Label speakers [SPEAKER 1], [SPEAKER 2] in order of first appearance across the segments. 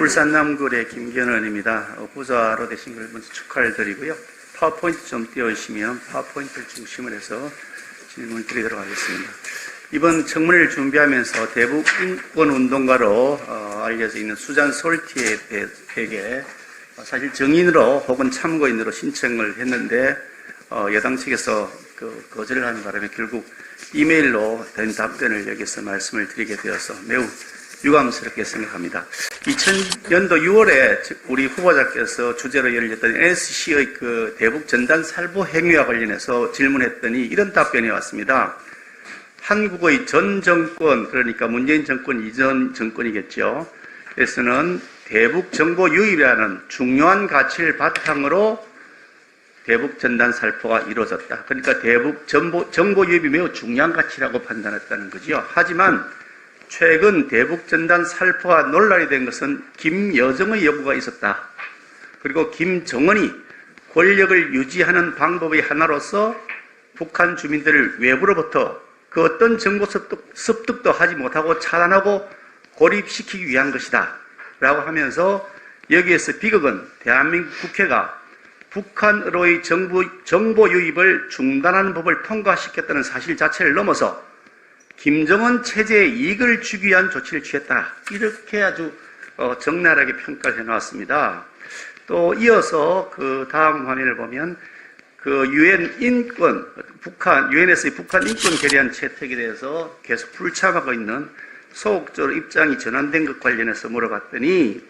[SPEAKER 1] 울산 남구의 김견원입니다. 부자로 되신 걸 먼저 축하를 드리고요. 파워포인트 좀 띄워주시면 파워포인트를 중심으로 해서 질문 드리도록 하겠습니다. 이번 청문회를 준비하면서 대북 인권운동가로 알려져 있는 수잔 솔티에게 사실 정인으로 혹은 참고인으로 신청을 했는데 여당 측에서 거절을 하는 바람에 결국 이메일로 된 답변을 여기서 말씀을 드리게 되어서 매우 유감스럽게 생각합니다. 2000년도 6월에 우리 후보자께서 주제로 열렸던 NSC의 그 대북 전단 살포 행위와 관련해서 질문했더니 이런 답변이 왔습니다. 한국의 전 정권, 그러니까 문재인 정권 이전 정권이겠죠. 에서는 대북 정보 유입이라는 중요한 가치를 바탕으로 대북 전단 살포가 이루어졌다. 그러니까 대북 정보 유입이 매우 중요한 가치라고 판단했다는 거죠. 하지만 최근 대북 전단 살포가 논란이 된 것은 김여정의 요구가 있었다. 그리고 김정은이 권력을 유지하는 방법의 하나로서 북한 주민들을 외부로부터 그 어떤 정보 습득도 하지 못하고 차단하고 고립시키기 위한 것이다. 라고 하면서 여기에서 비극은 대한민국 국회가 북한으로의 정보 유입을 중단하는 법을 통과시켰다는 사실 자체를 넘어서 김정은 체제의 이익을 주기 위한 조치를 취했다. 이렇게 아주 적나라하게 평가를 해놨습니다. 또 이어서 그 다음 화면을 보면 그 유엔에서의 북한 인권 결의안 채택에 대해서 계속 불참하고 있는 소극적으로 입장이 전환된 것 관련해서 물어봤더니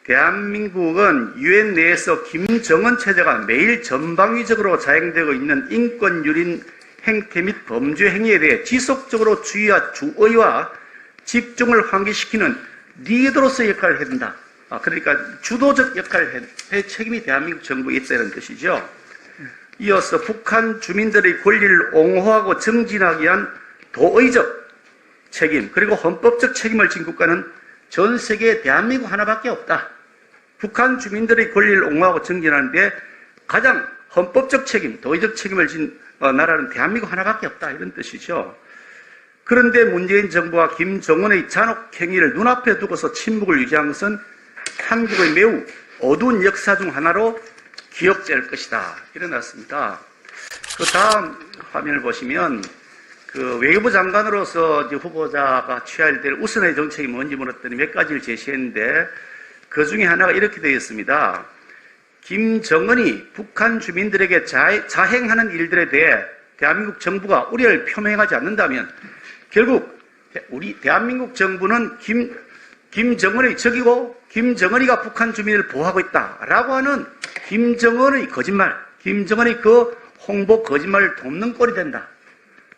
[SPEAKER 1] 대한민국은 유엔 내에서 김정은 체제가 매일 전방위적으로 자행되고 있는 인권 유린 행태 및 범죄 행위에 대해 지속적으로 주의와 주의와 집중을 환기시키는 리더로서의 역할을 해야 된다. 그러니까 주도적 역할을 할 책임이 대한민국 정부에 있다는 뜻이죠. 이어서 북한 주민들의 권리를 옹호하고 정진하기 위한 도의적 책임 그리고 헌법적 책임을 진 국가는 전 세계에 대한민국 하나밖에 없다. 북한 주민들의 권리를 옹호하고 정진하는데 가장 헌법적 책임, 도의적 책임을 진 나라는 대한민국 하나밖에 없다. 이런 뜻이죠. 그런데 문재인 정부와 김정은의 잔혹 행위를 눈앞에 두고서 침묵을 유지한 것은 한국의 매우 어두운 역사 중 하나로 기억될 것이다. 일어났습니다. 그 다음 화면을 보시면 그 외교부 장관으로서 이제 후보자가 취해야 될 우선의 정책이 뭔지 물었더니 몇 가지를 제시했는데 그 중에 하나가 이렇게 되어 있습니다. 김정은이 북한 주민들에게 자행하는 일들에 대해 대한민국 정부가 우려를 표명하지 않는다면 결국 우리 대한민국 정부는 김정은의 적이고 김정은이가 북한 주민을 보호하고 있다라고 하는 김정은의 거짓말, 김정은의 그 홍보 거짓말을 돕는 꼴이 된다.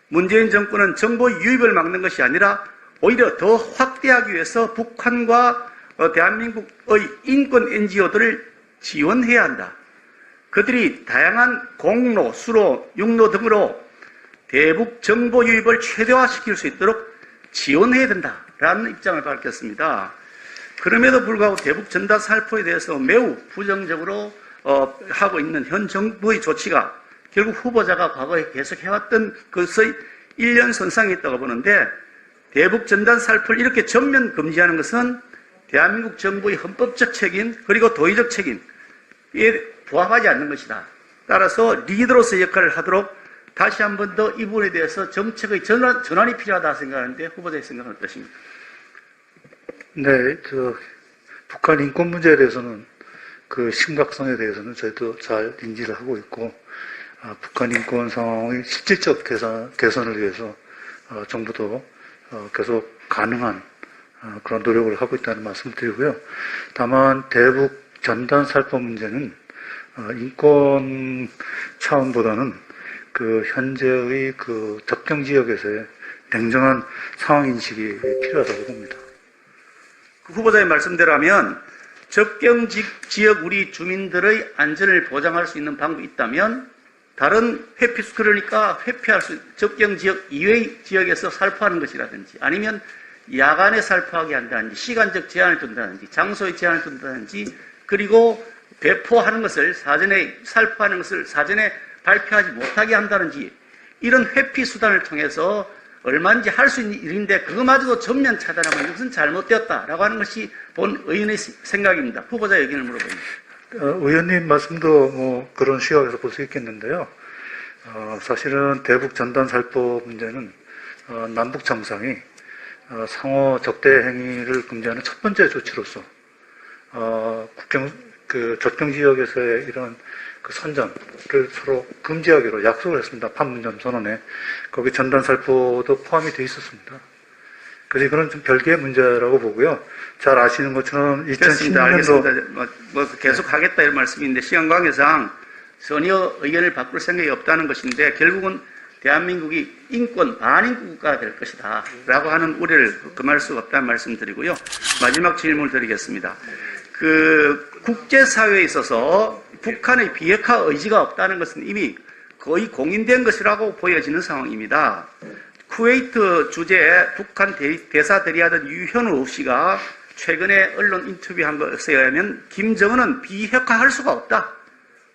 [SPEAKER 1] 문재인 정권은 정보 유입을 막는 것이 아니라 오히려 더 확대하기 위해서 북한과 대한민국의 인권 NGO들을 지원해야 한다. 그들이 다양한 공로, 수로, 육로 등으로 대북 정보 유입을 최대화시킬 수 있도록 지원해야 된다라는 입장을 밝혔습니다. 그럼에도 불구하고 대북 전단 살포에 대해서 매우 부정적으로 하고 있는 현 정부의 조치가 결국 후보자가 과거에 계속 해왔던 것의 일련선상에 있다고 보는데 대북 전단 살포를 이렇게 전면 금지하는 것은 대한민국 정부의 헌법적 책임 그리고 도의적 책임에 부합하지 않는 것이다. 따라서 리더로서의 역할을 하도록 다시 한 번 더 이 부분에 대해서 정책의 전환이 필요하다 생각하는데 후보자의 생각은 어떠십니까?
[SPEAKER 2] 네, 북한 인권 문제에 대해서는 그 심각성에 대해서는 저희도 잘 인지를 하고 있고, 북한 인권 상황의 실질적 개선을 위해서 정부도 계속 가능한 그런 노력을 하고 있다는 말씀을 드리고요. 다만 대북 전단 살포 문제는 인권 차원보다는 그 현재의 그 접경 지역에서의 냉정한 상황 인식이 필요하다고 봅니다.
[SPEAKER 1] 그 후보자의 말씀대로라면 접경 지역 우리 주민들의 안전을 보장할 수 있는 방법이 있다면 다른 그러니까 회피할 수 접경 지역 이외의 지역에서 살포하는 것이라든지 아니면 야간에 살포하게 한다든지 시간적 제한을 둔다든지 장소의 제한을 둔다든지 그리고 배포하는 것을 살포하는 것을 사전에 발표하지 못하게 한다든지 이런 회피 수단을 통해서 얼마인지 할 수 있는 일인데 그거마저도 전면 차단하면 이것은 잘못되었다라고 하는 것이 본 의원의 생각입니다. 후보자 의견을 물어봅니다.
[SPEAKER 2] 의원님 말씀도 뭐 그런 시각에서 볼 수 있겠는데요. 사실은 대북 전단 살포 문제는 남북 정상이 상호 적대 행위를 금지하는 첫 번째 조치로서 접경 지역에서의 이런 그 선전을 서로 금지하기로 약속을 했습니다. 판문점 선언에. 거기 전단 살포도 포함이 되어 있었습니다. 그래서 이거는 좀 별개의 문제라고 보고요. 잘 아시는 것처럼 2010년도
[SPEAKER 1] 알겠습니다. 계속 하겠다 이런 말씀인데 시간 관계상 전혀 의견을 바꿀 생각이 없다는 것인데 결국은 대한민국이 인권 반인권 국가가 될 것이다 라고 하는 우려를 금할 수가 없다는 말씀 드리고요. 마지막 질문을 드리겠습니다. 국제사회에 있어서 북한의 비핵화 의지가 없다는 것은 이미 거의 공인된 것이라고 보여지는 상황입니다. 쿠웨이트 주재에 북한 대사 대리하던 유현우 씨가 최근에 언론 인터뷰한 것에 의하면 김정은은 비핵화할 수가 없다.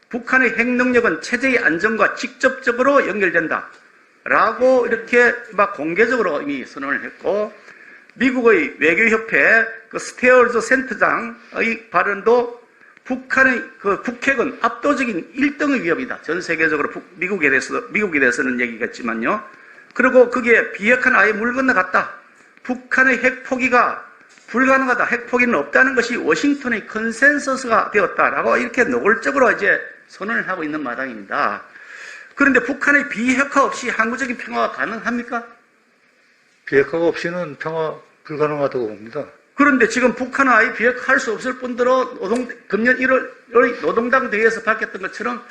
[SPEAKER 1] 북한의 핵 능력은 체제의 안정과 직접적으로 연결된다. 라고 이렇게 막 공개적으로 이미 선언을 했고 미국의 외교협회 스테어즈 센터장의 발언도 북한의 북핵은 압도적인 1등의 위협이다. 전 세계적으로 미국에 대해서는 얘기겠지만요. 그리고 그게 비핵화는 아예 물 건너갔다. 북한의 핵 포기가 불가능하다. 핵 포기는 없다는 것이 워싱턴의 컨센서스가 되었다라고 이렇게 노골적으로 이제 선언을 하고 있는 마당입니다. 그런데 북한의 비핵화 없이 항구적인 평화가 가능합니까?
[SPEAKER 2] 비핵화가 없이는 평화 불가능하다고 봅니다.
[SPEAKER 1] 그런데 지금 북한은 아예 비핵화할 수 없을 뿐더러 금년 1월 노동당 대회에서 밝혔던 것처럼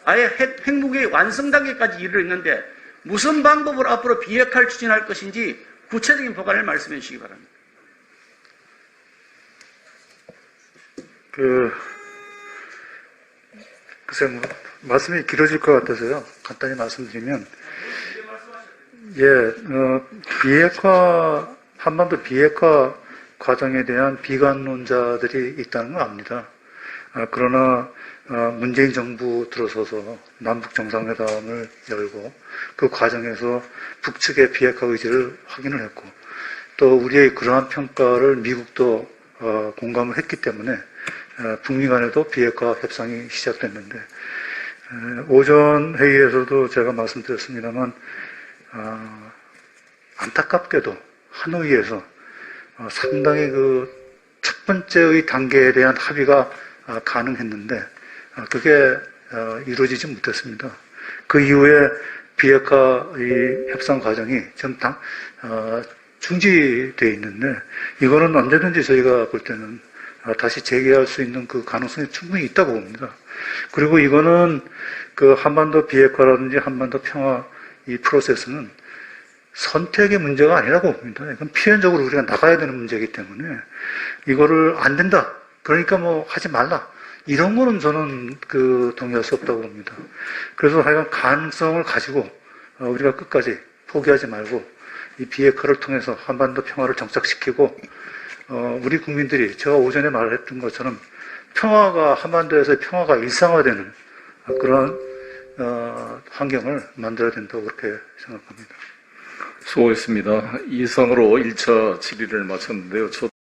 [SPEAKER 1] 아예 핵무기의 완성 단계까지 이르렀는데 무슨 방법으로 앞으로 비핵화를 추진할 것인지 구체적인 보관을 말씀해 주시기 바랍니다.
[SPEAKER 2] 글쎄, 말씀이 길어질 것 같아서요. 간단히 말씀드리면, 한반도 비핵화 과정에 대한 비관론자들이 있다는 걸 압니다. 그러나, 문재인 정부 들어서서 남북 정상회담을 열고, 그 과정에서 북측의 비핵화 의지를 확인을 했고, 또 우리의 그러한 평가를 미국도 공감을 했기 때문에, 북미 간에도 비핵화 협상이 시작됐는데, 오전 회의에서도 제가 말씀드렸습니다만, 안타깝게도 하노이에서 상당히 첫 번째의 단계에 대한 합의가 가능했는데, 그게 이루어지지 못했습니다. 그 이후에 비핵화 협상 과정이 좀 중지되어 있는데, 이거는 언제든지 저희가 볼 때는 다시 재개할 수 있는 그 가능성이 충분히 있다고 봅니다. 그리고 이거는 한반도 비핵화라든지 한반도 평화 이 프로세스는 선택의 문제가 아니라고 봅니다. 이건 필연적으로 우리가 나가야 되는 문제이기 때문에 이거를 안 된다. 그러니까 하지 말라. 이런 거는 저는 동의할 수 없다고 봅니다. 그래서 하여간 가능성을 가지고 우리가 끝까지 포기하지 말고 이 비핵화를 통해서 한반도 평화를 정착시키고 우리 국민들이 제가 오전에 말했던 것처럼 한반도에서의 평화가 일상화되는 그런 환경을 만들어야 된다고 그렇게 생각합니다.
[SPEAKER 3] 수고했습니다. 이상으로 1차 질의를 마쳤는데요.